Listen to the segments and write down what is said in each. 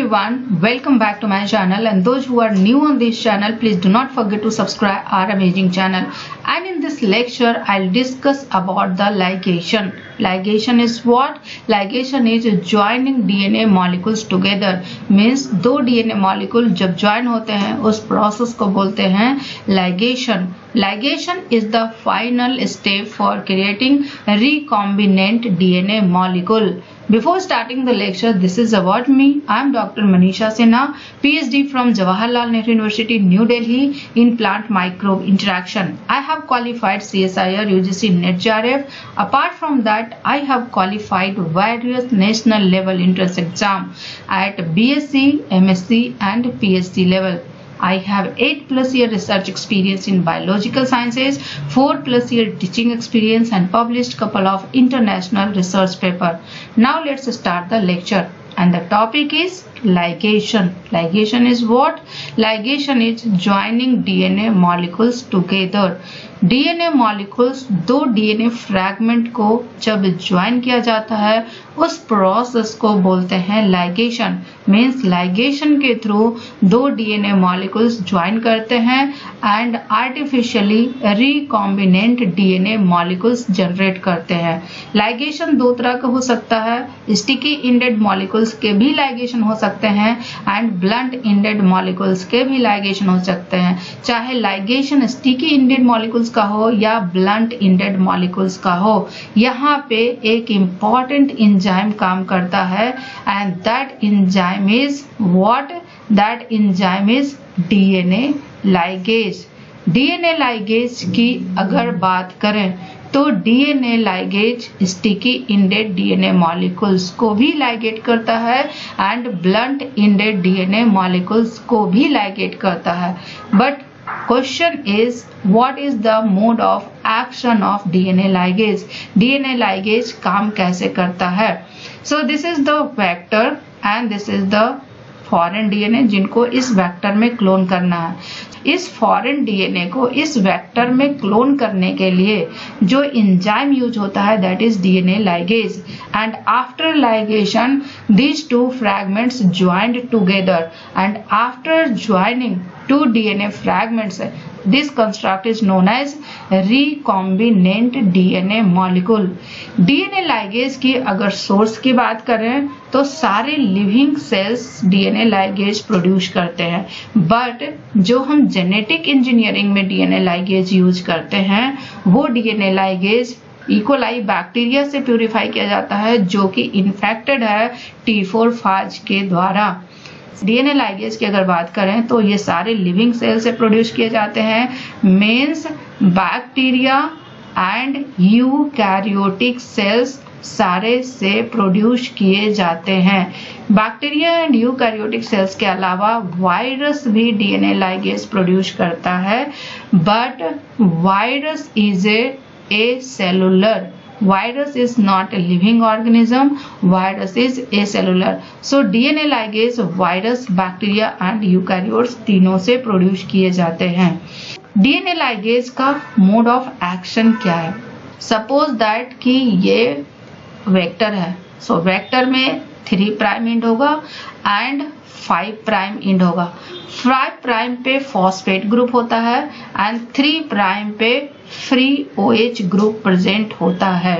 everyone, welcome back to my channel, and those who are new on this channel, please do not forget to subscribe our amazing channel. And in this lecture I'll discuss about the ligation. Ligation is what? Ligation is joining DNA molecules together. Means दो DNA molecule जब join होते हैं उस process को बोलते हैं ligation. Ligation is the final step for creating recombinant DNA molecule. Before starting the lecture, this is about me. I am Dr. Manisha Sinha, PhD from Jawaharlal Nehru University, New Delhi in plant microbe interaction. I have qualified CSIR, UGC, NET, JRF. Apart from that, I have qualified various national level entrance exam at BSc, MSc and PhD level. I have 8+ year research experience in biological sciences, 4+ year teaching experience and published couple of international research paper. Now let's start the lecture. And the topic is ligation. Ligation is what? Ligation is joining DNA molecules together. DNA molecules दो DNA fragment को जब join किया जाता है उस process को बोलते हैं ligation. मीन्स ligation के थ्रू दो DNA molecules ज्वाइन करते हैं and artificially recombinant DNA molecules generate करते हैं. ligation दो तरह का हो सकता है. sticky ended molecules के भी ligation हो सकते हैं एंड blunt ended molecules के भी ligation हो सकते हैं. चाहे ligation sticky ended molecules का हो या blunt ended molecules का हो, यहाँ पे एक important enzyme काम करता है and that enzyme is what? That enzyme is DNA ligase. DNA ligase की अगर बात करें तो DNA ligase sticky ended DNA molecules को भी ligate करता है and blunt ended DNA molecules को भी ligate करता है. But question is, what is the mode of action of DNA ligase? DNA ligase काम कैसे करता है? So this is the vector and this is the foreign DNA जिनको इस वेक्टर में क्लोन करना है. इस फॉरेन डीएनए को इस वेक्टर में क्लोन करने के लिए जो एंजाइम यूज होता है that is DNA ligase. And after ligation these two fragments joined together and after joining two DNA fragments this construct is known as recombinant DNA molecule. DNA ligase की अगर source की बात करें तो सारे living cells DNA ligase produce करते हैं. But जो हम जेनेटिक इंजीनियरिंग में DNA ligase यूज करते हैं वो DNA ligase इकोलाई बैक्टीरिया से प्यूरिफाई किया जाता है जो कि इन्फेक्टेड है T4 फाज के द्वारा. डीएनए लाइगेज की अगर बात करें तो ये सारे लिविंग सेल से प्रोड्यूस किए जाते हैं. Means bacteria and eukaryotic cells सारे से प्रोड्यूस किए जाते हैं. बैक्टीरिया एंड यूकैरियोटिक सेल्स के अलावा वायरस भी डीएनए लाइगेज प्रोड्यूस करता है. But virus is acellular. Virus is not a living organism. Virus is acellular. So DNA ligase virus, bacteria and eukaryotes तीनों से प्रोड्यूस किए जाते हैं. DNA ligase का मोड ऑफ एक्शन क्या है? सपोज दैट कि ये वेक्टर है. सो वेक्टर में 3' एंड होगा एंड 5' एंड होगा. 5' पे फॉस्फेट ग्रुप होता है एंड 3' पे फ्री OH ग्रुप प्रेजेंट होता है.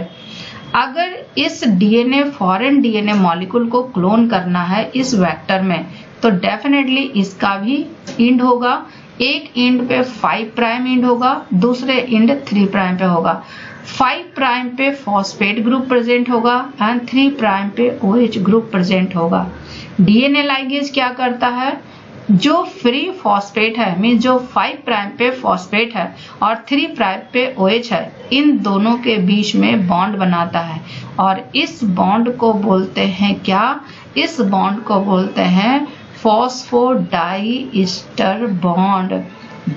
अगर इस डीएनए फॉरेन डीएनए मॉलिक्यूल को क्लोन करना है इस वेक्टर में तो डेफिनेटली इसका भी एंड होगा. एक एंड पे 5' एंड होगा, दूसरे एंड 3' पे होगा. 5' पे फॉस्फेट ग्रुप प्रेजेंट होगा एंड 3' पे OH ग्रुप प्रेजेंट होगा. डीएनए लाइगेज क्या करता है? जो फ्री फॉस्फेट है मीन जो 5' पे फॉस्फेट है और 3' पे OH है इन दोनों के बीच में बॉन्ड बनाता है और इस बॉन्ड को बोलते हैं क्या? इस बॉन्ड को बोलते हैं phosphodiester bond.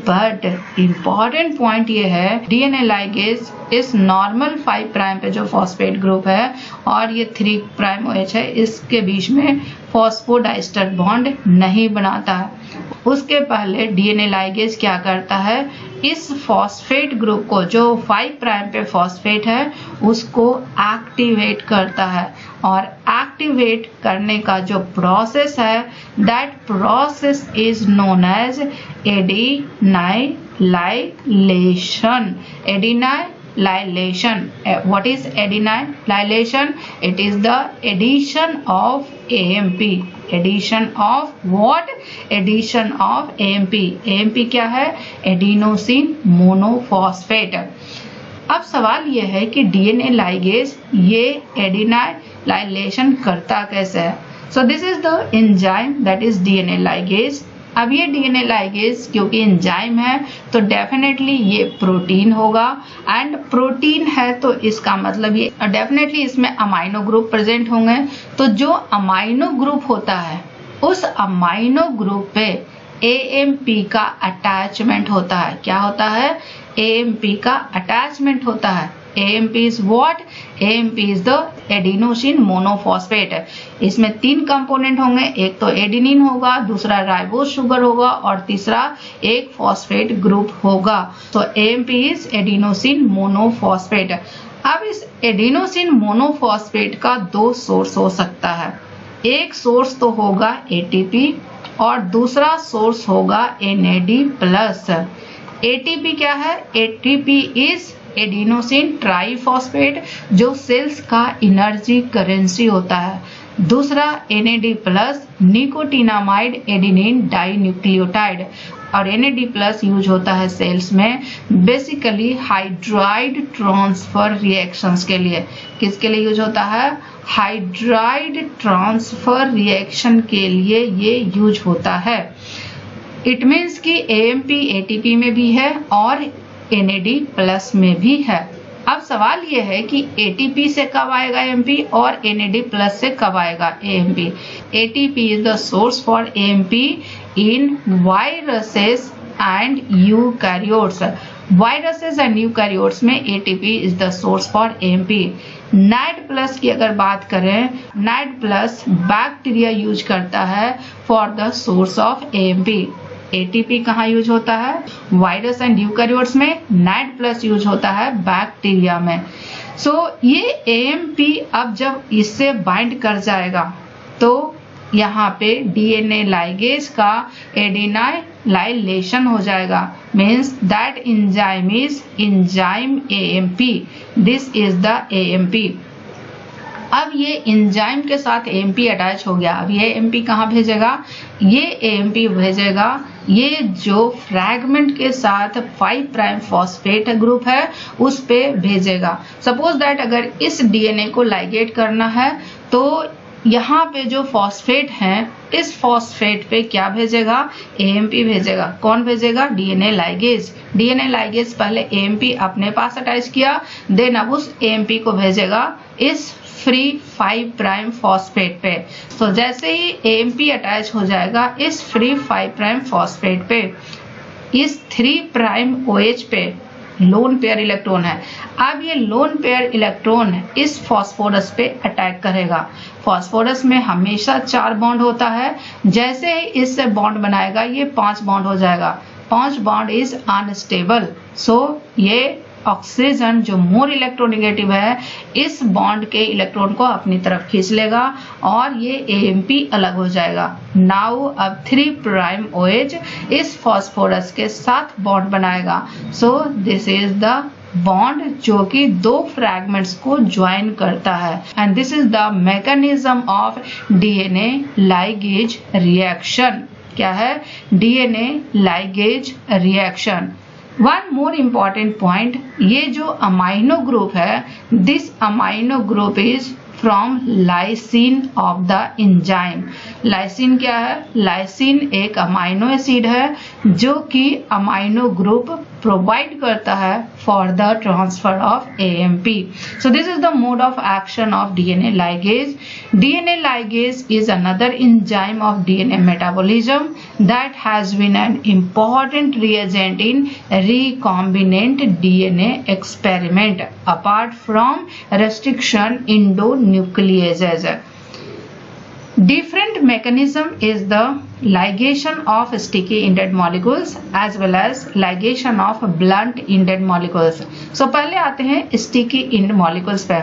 But important point ये है डीएनए लाइगेज इस नॉर्मल 5' पे जो फॉस्फेट ग्रुप है और ये 3' OH है इसके बीच में फॉस्फोडाइस्टर बॉन्ड नहीं बनाता है. उसके पहले डीएनए लाइगेज क्या करता है? इस फॉस्फेट ग्रुप को, जो 5 प्राइम पे फॉस्फेट है, उसको एक्टिवेट करता है। और एक्टिवेट करने का जो प्रोसेस है, that process is known as adenylation. Adenylation. What is adenylation? It is the addition of AMP. Addition of what? Addition of AMP. AMP क्या है? Adenosine monophosphate. अब सवाल यह है कि डीएनए लाइगेज ये एडेनाइलाइलेशन करता कैसे है? सो this is the enzyme that is DNA ligase. अब ये डीएनए लाइगेज क्योंकि एंजाइम है तो डेफिनेटली ये प्रोटीन होगा, एंड प्रोटीन है तो इसका मतलब ये डेफिनेटली इसमें अमाइनो ग्रुप प्रेजेंट होंगे। तो जो अमाइनो ग्रुप होता है, उस अमाइनो ग्रुप पे एएमपी का अटैचमेंट होता है। क्या होता है? एएमपी का अटैचमेंट होता है। AMP is what? AMP is the adenosine monophosphate. इसमें 3 कंपोनेंट होंगे, एक तो एडिनिन होगा, दूसरा राइबोज शुगर होगा और तीसरा एक फॉस्फेट ग्रुप होगा। तो AMP is एडिनोसिन मोनोफॉस्फेट। अब इस एडिनोसिन मोनोफॉस्फेट का 2 सोर्स हो सकता है। एक सोर्स तो होगा ATP और दूसरा सोर्स होगा NAD+। ATP क्या है? ATP इज एडिनोसिन ट्राइफॉस्फेट, जो सेल्स का एनर्जी करेंसी होता है। दूसरा NAD+ निकोटिनामाइड एडिनिन डाइन्यूक्लियोटाइड, और NAD+ यूज होता है सेल्स में बेसिकली हाइड्राइड ट्रांसफर रिएक्शंस के लिए। किसके लिए यूज होता है? हाइड्राइड ट्रांसफर रिएक्शन के लिए ये यूज होता है। इट मीन्स कि AMP ATP में भी है और NAD+ में भी है। अब सवाल यह है कि ATP से कब आएगा AMP और NAD+ से कब आएगा AMP? ATP is the source for AMP in viruses and eukaryotes. Viruses and eukaryotes में ATP is the source for AMP. NAD+ की अगर बात करें, NAD+ बैक्टीरिया यूज करता है for the source of AMP. ATP कहाँ यूज होता है? वायरस एंड यूकैरियोट्स में। NAD+ यूज होता है बैक्टीरिया में। सो ये AMP अब जब इससे बाइंड कर जाएगा तो यहाँ पे डीएनए लाइगेज का एडेनाइलाइलेशन हो जाएगा। Means that enzyme is enzyme AMP। This is the AMP। अब ये एंजाइम के साथ AMP अटैच हो गया। अब ये AMP कहाँ भेजेगा? ये AMP भेजेगा ये जो फ्रैगमेंट के साथ 5 प्राइम फॉस्फेट ग्रुप है उस पे भेजेगा। सपोज दैट अगर इस डीएनए को लाइगेट करना है तो यहाँ पे जो फॉस्फेट हैं, इस फॉस्फेट पे क्या भेजेगा? AMP भेजेगा। कौन भेजेगा? DNA ligase. डीएनए लाइगेज पहले AMP अपने पास अटैच किया, देन अब उस AMP को भेजेगा इस फ्री 5 प्राइम फॉस्फेट पे। तो जैसे ही AMP अटैच हो जाएगा इस फ्री 5 प्राइम फॉस्फेट पे, इस 3 प्राइम OH पे लोन पेयर इलेक्ट्रॉन है। अब ये लोन पेयर इलेक्ट्रॉन इस फॉस्फोरस पे अटैक करेगा। फॉस्फोरस में हमेशा 4 बॉन्ड होता है। जैसे ही इससे बॉन्ड बनाएगा ये 5 बॉन्ड हो जाएगा। 5 बॉन्ड इज अनस्टेबल। सो ये ऑक्सीजन जो मोर इलेक्ट्रोनेगेटिव है इस बॉन्ड के इलेक्ट्रॉन को अपनी तरफ खींच लेगा और ये AMP अलग हो जाएगा। नाउ अब 3 प्राइम OH इस फॉस्फोरस के साथ बॉन्ड बनाएगा। सो दिस इज द बॉन्ड जो कि 2 फ्रैगमेंट्स को ज्वाइन करता है, and this is the mechanism of DNA ligase reaction. क्या है? DNA ligase reaction. One more important point, ये जो अमाइनो ग्रुप है, this amino group is from lysine of the enzyme. Lysine क्या है? लाइसिन एक अमाइनो एसिड है जो कि अमाइनो ग्रुप प्रोवाइड करता है for the transfer of AMP. So this is the mode of action of DNA ligase. DNA ligase is another enzyme of DNA metabolism that has been an important reagent in recombinant DNA experiment apart from restriction endonucleases. Different mechanism is the ligation of sticky ended molecules as well as ligation of blunt ended molecules. So पहले आते हैं sticky end molecules पे.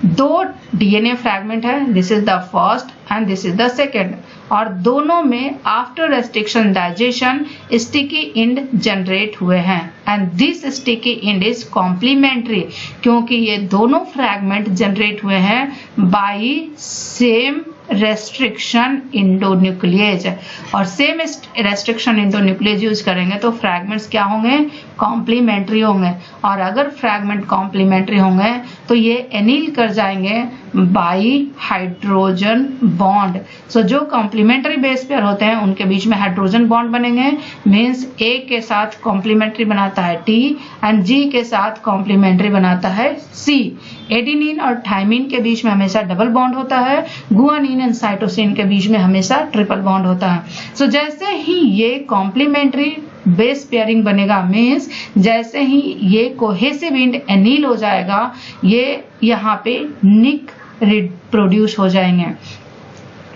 दो DNA fragment है, this is the first and this is the second, और दोनों में after restriction digestion sticky end generate हुए हैं and this sticky end is complementary, क्योंकि ये दोनों फ्रैगमेंट जनरेट हुए हैं बाय सेम रेस्ट्रिक्शन इंडोन्यूक्लियेज, और सेम रेस्ट्रिक्शन इंडोन्यूक्लियेज यूज करेंगे तो फ्रैगमेंट्स क्या होंगे, कॉम्प्लीमेंट्री होंगे, और अगर फ्रैगमेंट कॉम्प्लीमेंट्री होंगे तो ये एनील कर जाएंगे बाई हाइड्रोजन बॉन्ड. सो जो कॉम्प्लीमेंट्री बेस पेयर होते हैं उनके बीच में हाइड्रोजन बॉन्ड बनेंगे, मीन्स A के साथ कॉम्प्लीमेंट्री बनाता है T एंड G के साथ कॉम्प्लीमेंट्री बनाता है C. एडिनिन और थाइमिन के बीच में हमेशा डबल बॉन्ड होता है, गुआनिन एंड साइटोसिन के बीच में हमेशा ट्रिपल बॉन्ड होता है. सो जैसे ही ये कॉम्प्लीमेंट्री बेस पेयरिंग बनेगा, मीन्स जैसे ही ये कोहेसिव एंड एनील हो जाएगा, ये यहाँ पे निक प्रोड्यूस हो जाएंगे,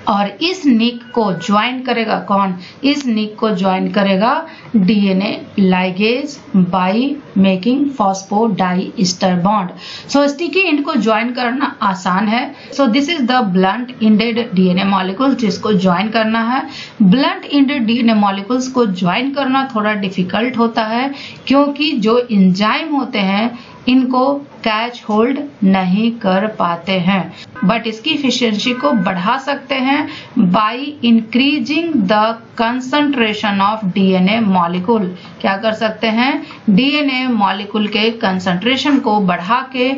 और इस निक को ज्वाइन करेगा कौन, इस निक को ज्वाइन करेगा DNA ligase by making phosphodiester bond. So sticky and को ज्वाइन करना आसान है. सो this is the blunt ended DNA molecule जिसको ज्वाइन करना है. ब्लंट एंडेड डीएनए मॉलिक्यूल्स को ज्वाइन करना थोड़ा डिफिकल्ट होता है, क्योंकि जो एंजाइम होते हैं इनको कैच होल्ड नहीं कर पाते हैं, बट इसकी इफिशिएंसी को बढ़ा सकते हैं by increasing the concentration of DNA molecule. क्या कर सकते हैं, डीएनए मॉलिक्यूल के कंसंट्रेशन को बढ़ा के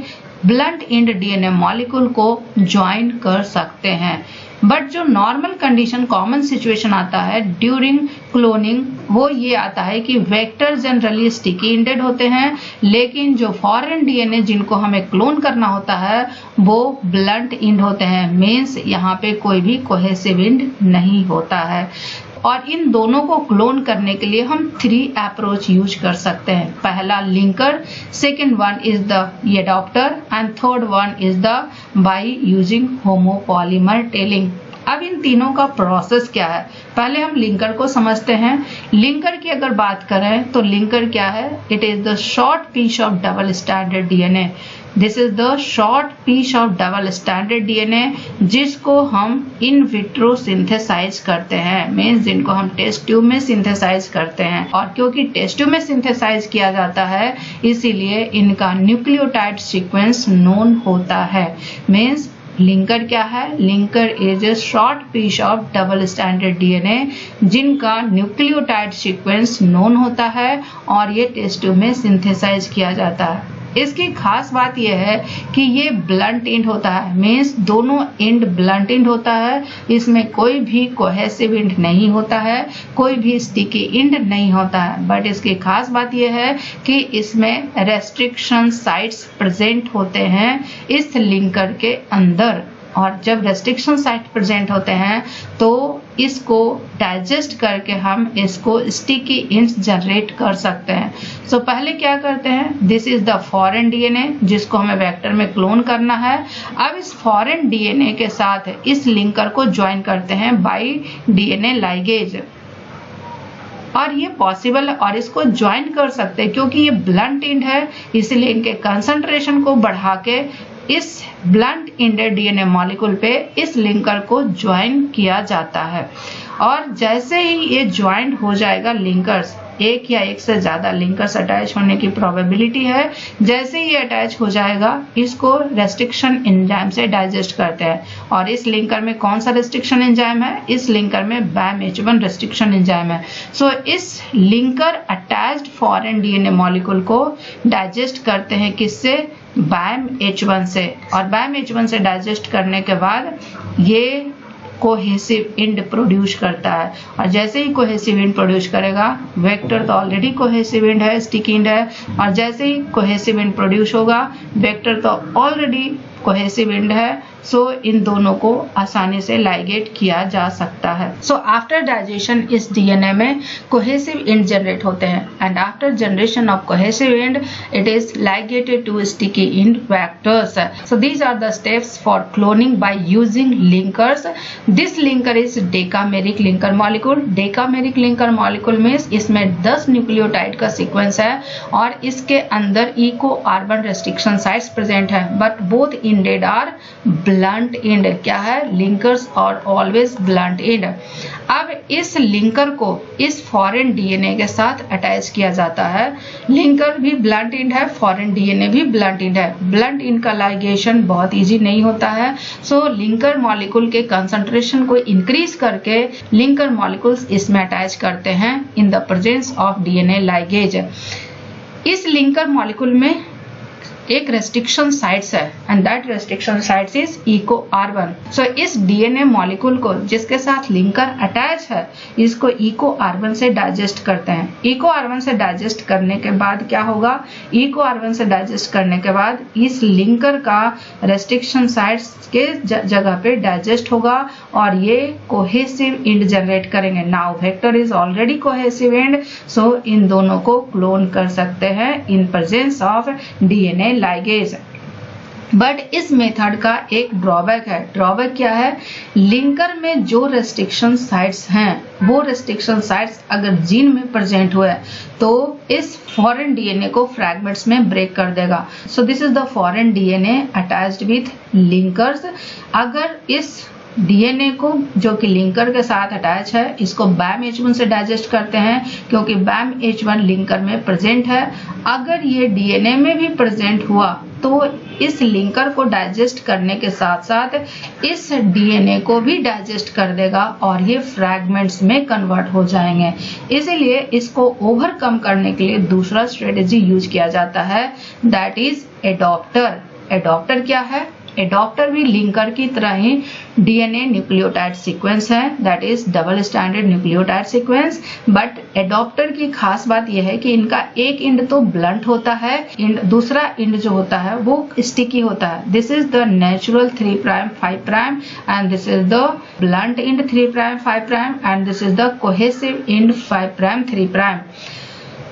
ब्लंट एंड डीएनए मॉलिक्यूल को ज्वाइन कर सकते हैं. बट जो नॉर्मल कंडीशन कॉमन सिचुएशन आता है ड्यूरिंग क्लोनिंग, वो ये आता है कि वेक्टर जनरली स्टिकी एंडेड होते हैं, लेकिन जो फॉरेन डीएनए जिनको हमें क्लोन करना होता है वो ब्लंट एंड होते हैं, मीन्स यहाँ पे कोई भी कोहेसिव एंड नहीं होता है. और इन दोनों को क्लोन करने के लिए हम 3 अप्रोच यूज कर सकते हैं. पहला linker, second one is the adaptor and third one is the by using homopolymer tailing. अब इन तीनों का प्रोसेस क्या है, पहले हम लिंकर को समझते हैं. लिंकर की अगर बात करें तो लिंकर क्या है, it is the short piece of double standard DNA. This is the short piece of double standard DNA जिसको हम इन विट्रो सिंथेसाइज करते हैं, मीन्स जिनको हम टेस्ट ट्यूब में सिंथेसाइज करते हैं. और क्योंकि टेस्ट ट्यूब में सिंथेसाइज किया जाता है इसीलिए इनका न्यूक्लियोटाइड सीक्वेंस नोन होता है. मीन्स लिंकर क्या है, linker is a short piece of double standard DNA जिनका न्यूक्लियोटाइड सीक्वेंस नोन होता है और ये टेस्ट ट्यूब में सिंथेसाइज किया जाता है. इसकी खास बात यह है कि ये ब्लंट एंड होता है, मीन्स दोनों एंड ब्लंट एंड होता है. इसमें कोई भी कोहेसिव एंड नहीं होता है, कोई भी स्टिकी एंड नहीं होता है. बट इसकी खास बात यह है कि इसमें रेस्ट्रिक्शन साइट्स प्रेजेंट होते हैं इस लिंकर के अंदर, और जब रेस्ट्रिक्शन साइट प्रेजेंट होते हैं तो इसको डाइजेस्ट करके हम इसको स्टिकी एंड्स जनरेट कर सकते हैं. सो पहले क्या करते हैं, this is the foreign DNA जिसको हमें वेक्टर में क्लोन करना है. अब इस फॉरेन डीएनए के साथ इस लिंकर को ज्वाइन करते हैं बाय डीएनए लाइगेज, और ये पॉसिबल है और इसको ज्वाइन कर सकते हैं क्योंकि ये ब्लंट एंड है, इसलिए इनके कंसंट्रेशन को बढ़ा के इस ब्लंट एंडेड डीएनए मॉलिक्यूल पे इस लिंकर को ज्वाइन किया जाता है. और जैसे ही ये ज्वाइन हो जाएगा लिंकर्स, एक या एक से ज्यादा लिंकर्स अटैच होने की प्रोबेबिलिटी है, जैसे ही ये अटैच हो जाएगा इसको रेस्ट्रिक्शन एंजाइम से डाइजेस्ट करते हैं. और इस लिंकर में कौन सा रेस्ट्रिक्शन एंजाइम है, इस लिंकर में BAMH1 रेस्ट्रिक्शन एंजाइम है. सो इस linker attached foreign DNA molecule को डाइजेस्ट करते हैं किससे, BAMH1 से. और BAMH1 से डाइजेस्ट करने के बाद ये कोहेसिव एंड प्रोड्यूस करता है, और जैसे ही कोहेसिव एंड प्रोड्यूस करेगा, वेक्टर तो ऑलरेडी कोहेसिव एंड है, स्टिकी एंड है, और जैसे ही कोहेसिव एंड प्रोड्यूस होगा, वेक्टर तो ऑलरेडी कोहेसिव एंड है, सो इन दोनों को आसानी से लाइगेट किया जा सकता है। सो आफ्टर डाइजेशन इस डीएनए में कोहेसिव एंड जनरेट होते हैं and after generation of cohesive end it is ligated to sticky end vectors. So these are the steps for cloning by using linkers. This linker is decameric linker molecule. Decameric linker molecule means इसमें 10 nucleotide का sequence है और इसके अंदर eco carbon restriction sites present है, but both ended are blunt end. क्या है? Linkers और ऑलवेज ब्लंट एंड। अब इस लिंकर को इस फॉरेन डीएनए के साथ अटैच किया जाता है। लिंकर भी ब्लंट एंड है, फॉरेन डीएनए भी ब्लंट एंड है। ब्लंट एंड का लाइगेशन बहुत इजी नहीं होता है। सो लिंकर मॉलिक्यूल के कंसंट्रेशन को इंक्रीज करके लिंकर मॉलिक्यूल्स इसमें अटैच करते हैं in the presence of DNA ligase. इस लिंकर मॉलिक्यूल में एक रेस्ट्रिक्शन साइट्स है and that restriction sites is eco carbon. So इस डीएनए मॉलिक्यूल को जिसके साथ लिंकर अटैच है इसको इको कार्बन से डाइजेस्ट करते हैं। इको कार्बन से डाइजेस्ट करने के बाद क्या होगा? इको कार्बन से डाइजेस्ट करने के बाद इस लिंकर का रेस्ट्रिक्शन साइट्स के जगह पे डाइजेस्ट होगा और ये कोहेसिव एंड जनरेट करेंगे। Now vector is already cohesive end, so इन दोनों को क्लोन कर सकते हैं in presence of DNA ligase. But इस मेथड का एक ड्रॉबैक है। ड्रॉबैक क्या है? लिंकर में जो रेस्ट्रिक्शन साइट्स हैं वो रेस्ट्रिक्शन साइट्स अगर जीन में प्रेजेंट हुए तो इस फॉरेन डीएनए को फ्रैगमेंट्स में ब्रेक कर देगा। So this is the foreign DNA attached with linkers. अगर इस डीएनए को जो कि लिंकर के साथ अटैच है इसको BAM-H1 से डाइजेस्ट करते हैं क्योंकि BAM-H1 लिंकर में प्रेजेंट है। अगर ये डीएनए में भी प्रेजेंट हुआ तो इस लिंकर को डाइजेस्ट करने के साथ साथ इस डीएनए को भी डाइजेस्ट कर देगा और ये फ्रैगमेंट्स में कन्वर्ट हो जाएंगे। इसीलिए इसको ओवरकम करने के लिए दूसरा स्ट्रेटेजी यूज किया जाता है, दैट इज एडॉप्टर। एडॉप्टर क्या है? एडॉप्टर भी लिंकर की तरह ही डीएनए न्यूक्लियोटाइड सीक्वेंस है, that is double standard nucleotide sequence. But adapter की खास बात यह है कि इनका एक एंड तो ब्लंट होता है, दूसरा एंड जो होता है वो स्टिकी होता है। This is the natural 3' 5' and this is the blunt and 3' 5' and this is the cohesive and 5' 3'।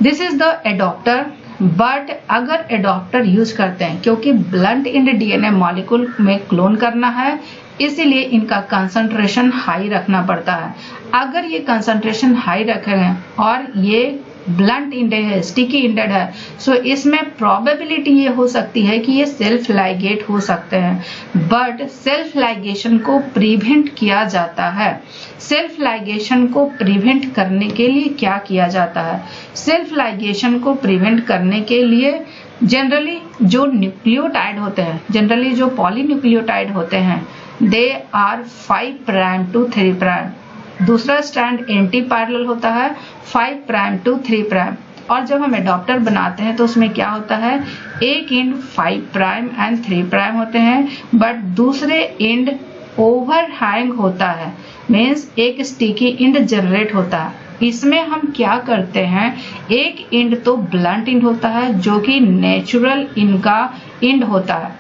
This is the adapter. But अगर एडॉप्टर यूज करते हैं क्योंकि ब्लंट एंड डीएनए मॉलिक्यूल में क्लोन करना है इसीलिए इनका कंसंट्रेशन हाई रखना पड़ता है। अगर ये कंसंट्रेशन हाई रखेंगे और ये ब्लंट एंडेड है, स्टिकी एंडेड है, सो इसमें प्रोबेबिलिटी ये हो सकती है कि ये सेल्फ लाइगेट हो सकते हैं। बट सेल्फ लाइगेशन को प्रिवेंट किया जाता है। सेल्फ लाइगेशन को प्रिवेंट करने के लिए क्या किया जाता है? सेल्फ लाइगेशन को प्रिवेंट करने के लिए जनरली जो न्यूक्लियोटाइड होते हैं, जनरली जो पॉलीन्यूक्लियोटाइड होते हैं, दे आर 5' to 3'। दूसरा स्ट्रैंड एंटी पैरेलल होता है 5' to 3'। और जब हम एडॉप्टर बनाते हैं तो उसमें क्या होता है? एक एंड 5' एंड 3' होते हैं बट दूसरे एंड ओवरहैंग होता है, मीन्स एक स्टिकी एंड जनरेट होता है। इसमें हम क्या करते हैं? एक एंड तो ब्लंट एंड होता है जो कि नेचुरल इनका एंड होता है,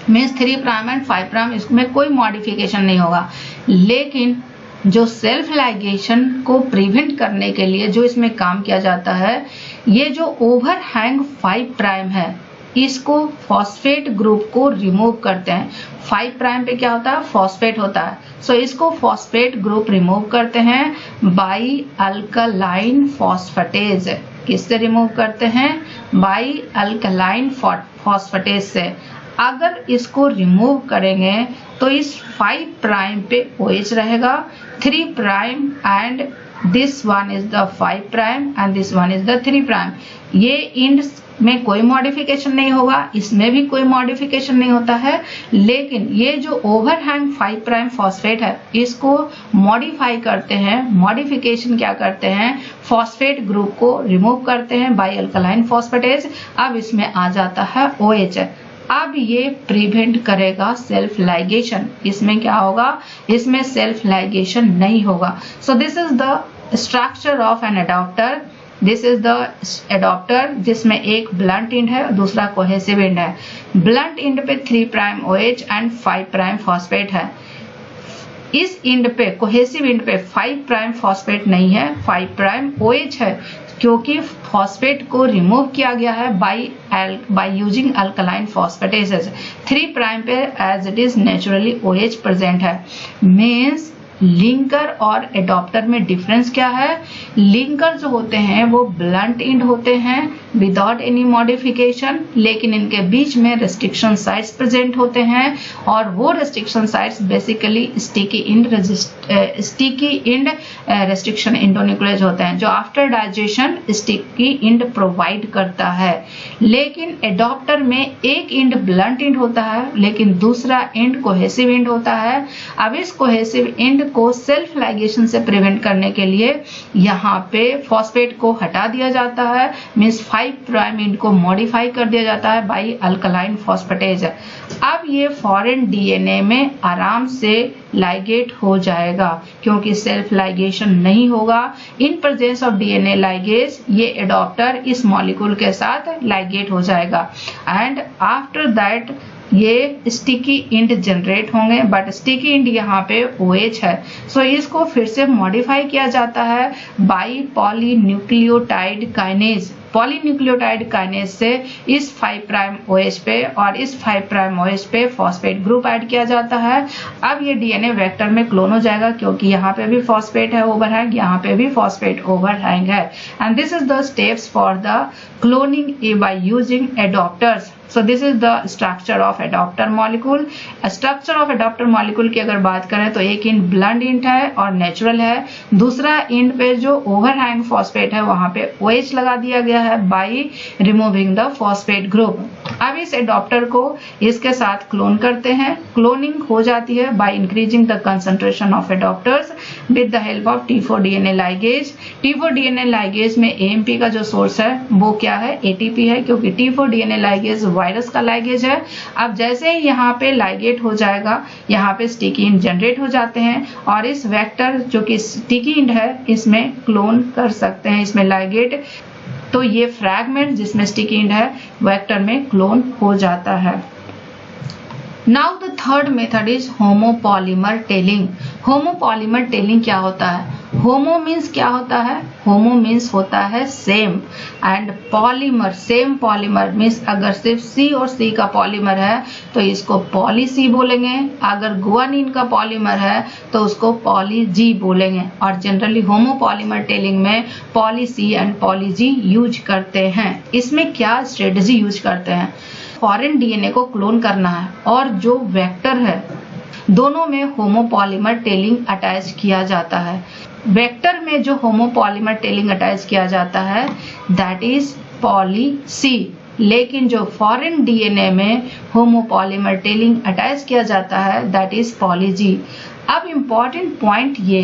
मीन्स 3' एंड 5' इसमें कोई मॉडिफिकेशन नहीं होगा। लेकिन जो सेल्फ लाइगेशन को प्रिवेंट करने के लिए जो इसमें काम किया जाता है, ये जो ओवरहैंग 5' है इसको फॉस्फेट ग्रुप को रिमूव करते हैं। 5' पे क्या होता है? फॉस्फेट होता है। सो इसको फॉस्फेट ग्रुप रिमूव करते हैं बाई अल्कलाइन फॉस्फेटेज। किससे रिमूव करते हैं? बाई अल्कलाइन फॉस्फेटेज से। अगर इसको रिमूव करेंगे तो इस 5' पे OH रहेगा, 3' and this one is the 5' and this one is the 3'। ये एंड में कोई मॉडिफिकेशन नहीं होगा, इसमें भी कोई मॉडिफिकेशन नहीं होता है। लेकिन ये जो ओवरहैंग 5' फॉस्फेट है इसको मॉडिफाई करते हैं। मॉडिफिकेशन क्या करते हैं? फॉस्फेट ग्रुप को रिमूव करते हैं बाई अल्कलाइन फॉस्फेटेज। अब इसमें आ जाता है OH। अब ये प्रिवेंट करेगा सेल्फ लाइगेशन। इसमें क्या होगा? इसमें सेल्फ लाइगेशन नहीं होगा। So this is the structure of an adaptor. This is the adaptor जिसमें एक ब्लंट एंड है, दूसरा कोहेसिव एंड है। ब्लंट एंड पे 3 prime OH end 5 prime phosphate है। इस एंड पे कोहेसिव एंड पे 5 प्राइम फॉस्फेट नहीं है, 5 प्राइम OH है, क्योंकि फॉस्फेट को रिमूव किया गया है by using alkaline phosphatases. 3 prime पे as it is naturally OH present है। मीन्स लिंकर और एडॉप्टर में डिफरेंस क्या है? लिंकर जो होते हैं वो ब्लंट एंड होते हैं विदाउट एनी मॉडिफिकेशन, लेकिन इनके बीच में रेस्ट्रिक्शन साइट्स प्रेजेंट होते हैं और वो restriction sites basically sticky and restriction endonuclease होते हैं, जो after digestion sticky and provide करता है। लेकिन एडॉप्टर में एक एंड ब्लंट एंड होता है, लेकिन दूसरा एंड कोहेसिव एंड होता है। अब इस कोहेसिव एंड को सेल्फ लाइगेशन से प्रिवेंट करने के लिए यहाँ पे फॉस्फेट को हटा दिया जाता है, मींस 5 प्राइम एंड को मॉडिफाई कर दिया जाता है बाय अल्कलाइन फॉस्फेटेज। अब ये फॉरेन डीएनए में आराम से लाइगेट हो जाएगा, क्योंकि सेल्फ लाइगेशन नहीं होगा। इन प्रेजेंस ऑफ डीएनए लाइगेज ये एडॉप्टर इस मॉलिक्यूल के साथ लाइगेट हो जाएगा एंड आफ्टर दैट ये स्टिकी इंड जनरेट होंगे, बट स्टिकी इंड यहाँ पे OH है, सो इसको फिर से मॉडिफाई किया जाता है by polynucleotide kinase. Polynucleotide kinase से इस 5 प्राइम OH पे और इस 5 प्राइम OH पे फॉस्फेट ग्रुप ऐड किया जाता है। अब ये डीएनए वेक्टर में क्लोन हो जाएगा, क्योंकि यहाँ पे भी फॉस्फेट है ओवरहैंग, यहाँ पे भी फॉस्फेट ओवरहैंग है। And this is the steps for the cloning by using adopters. So this is the structure of adopter molecule. Structure of adopter molecule की अगर बात करें तो एक इंड ब्लंट इंड है और नेचुरल है, दूसरा इंड पे जो ओवरहैंग फॉस्फेट है वहां पे OH लगा दिया गया है by removing the phosphate group. अब इस एडॉप्टर को इसके साथ क्लोन करते हैं। क्लोनिंग हो जाती है by increasing the concentration of adopters with the help of T4 DNA ligase. T4 DNA ligase में AMP का जो सोर्स है वो क्या है? ATP है, क्योंकि T4 DNA लाइगेज वायरस का लाइगेज है। अब जैसे ही यहाँ पे लाइगेट हो जाएगा, यहाँ पे स्टिकी इंड जनरेट हो जाते हैं और इस वेक्टर जो कि स्टिकी इंड है इसमें क्लोन कर सकते हैं, इसमें लाइगेट, तो ये फ्रैगमेंट जिसमें स्टिकी इंड है वेक्टर में क्लोन हो जाता है। Now the third method is homopolymer telling. Homopolymer telling क्या होता है? होमो मीन्स क्या होता है? होमो मीन्स होता है same and polymer, same polymer means अगर सिर्फ C और C का पॉलीमर है तो इसको पॉली C बोलेंगे, अगर गुआनिन का पॉलीमर है तो उसको पॉली G बोलेंगे। और जनरली होमोपॉलीमर टेलिंग में poly C and poly G use करते हैं। इसमें क्या स्ट्रेटजी यूज करते हैं? फॉरेन डीएनए को क्लोन करना है और जो वेक्टर है दोनों में होमोपॉलीमर टेलिंग अटैच किया जाता है। वेक्टर में जो होमोपॉलीमर टेलिंग अटैच किया जाता है दैट इज पॉली C, लेकिन जो फॉरेन डीएनए में होमोपॉलीमर टेलिंग अटैच किया जाता है दैट इज पॉली G। अब इम्पॉर्टेंट पॉइंट ये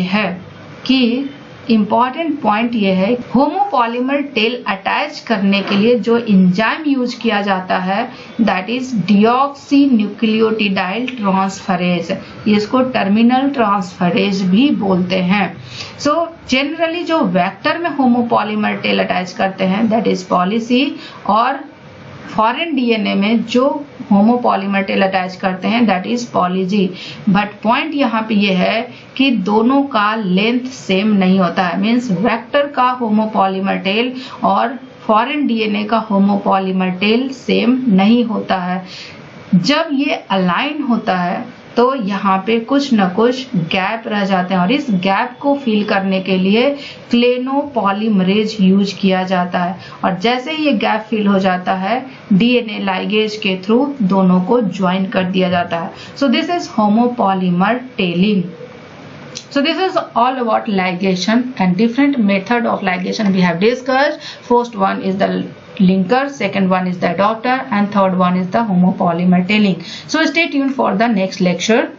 है होमोपॉलीमर टेल अटैच करने के लिए जो एंजाइम यूज किया जाता है दैट इज डिऑक्सी न्यूक्लियोटिडाइल ट्रांसफरेज, इसको टर्मिनल ट्रांसफरेज भी बोलते हैं। सो जनरली जो वेक्टर में होमोपॉलीमर टेल अटैच करते हैं दैट इज पॉली C और फॉरेन डीएनए में जो होमोपॉलीमर टेल अटैच करते हैं that is poly G। But point यहाँ पे ये है कि दोनों का लेंथ सेम नहीं होता है, मीन्स वेक्टर का होमोपॉलीमर टेल और फॉरेन डीएनए का होमोपॉलीमर टेल सेम नहीं होता है। जब ये अलाइन होता है तो यहाँ पे कुछ न कुछ गैप रह जाते हैं और इस गैप को फिल करने के लिए क्लेनोपॉलीमरेज यूज किया जाता है और जैसे ही ये गैप फिल हो जाता है डीएनए लाइगेज के थ्रू दोनों को ज्वाइन कर दिया जाता है। सो this is homopolymer telling. So this is all about ligation and different method of ligation we have discussed. First one is the linker, second one is the adopter and third one is the homopolymer tailing. So stay tuned for the next lecture.